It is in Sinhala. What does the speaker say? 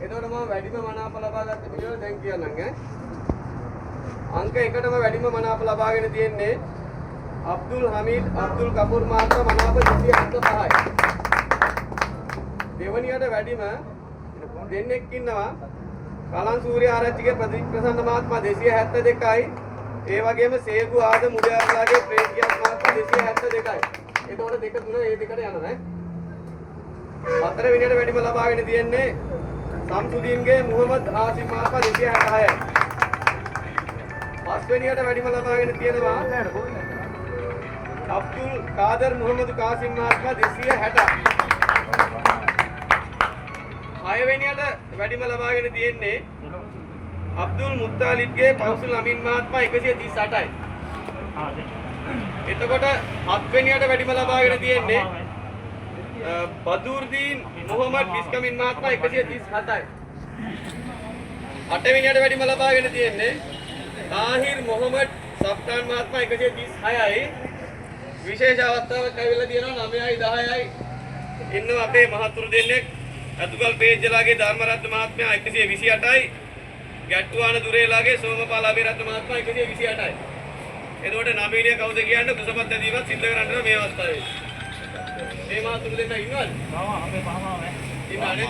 එතකොට මම වැඩිම මනාප ලබා ගත්ත පිළිවෙල දැන් කියන්නම් ඈ. අංක 1ටම වැඩිම මනාප ලබාගෙන තියෙන්නේ අබ්දුල් හමීද් අබ්දුල් කපූර් මහතා මනාප 275යි. දෙවනියට වැඩිම දෙන්නෙක් ඉන්නවා කලන් සූර්ය ආරච්චිගේ ප්‍රදීප් ප්‍රසන්න මහත්මයා 272යි. ඒ වගේම සේගු ආද මුදයාලාගේ ප්‍රේම්කියස් මහත්මයා 272යි. එතකොට 2 3 ඒ දෙකට යනවා ඈ. හතර වෙනියට වැඩිම ලබාගෙන තියෙන්නේ සම්සුදීන්ගේ මුහම්මද් ආසිම් මහත්මයා 266යි. පස් වෙනියට වැඩිම ලබාගෙන තියෙනවා අබ්දුල් කාදර් මුහම්මද් කාසිම් මහත්මයා 260යි. හය වෙනියට වැඩිම ලබාගෙන තියෙන්නේ අබ්දුල් මුත්තාලිබ්ගේ පෞසුල් අමින් මහත්මයා 138යි. එතකොට හත් වෙනියට වැඩිම ලබාගෙන තියෙන්නේ බදුර්දීන් මොහමඩ් බිස්කමින් මහත්මයා 137යි. අට වෙනියට වැඩිම ලබාගෙන තියෙන්නේ තාහිර් මොහමඩ් සෆ්ටාන් මහත්මයා 136යි. විශේෂ අවස්ථාවක් ඇවිල්ලා තියෙනවා 9යි 10යි ඉන්නවා අපේ මහතුරු දෙන්නෙක් අතුගල් පේජ්ජලාගේ ධර්මරත්න මහත්මයා 128යි. ගැට්ටුවාන දුරේලාගේ සෝමපාල අබේරත්න මහත්මයා 128යි. එතකොට නවීනිය කවුද කියන්නේ කුසපත් ඇදීමක් සිද්ධ කරන්න මේ අවස්ථාවේ. මේ මහතුරු දෙන්න ඉන්නවද? අපේ මාමාව නේ. ඉන්නවනේ.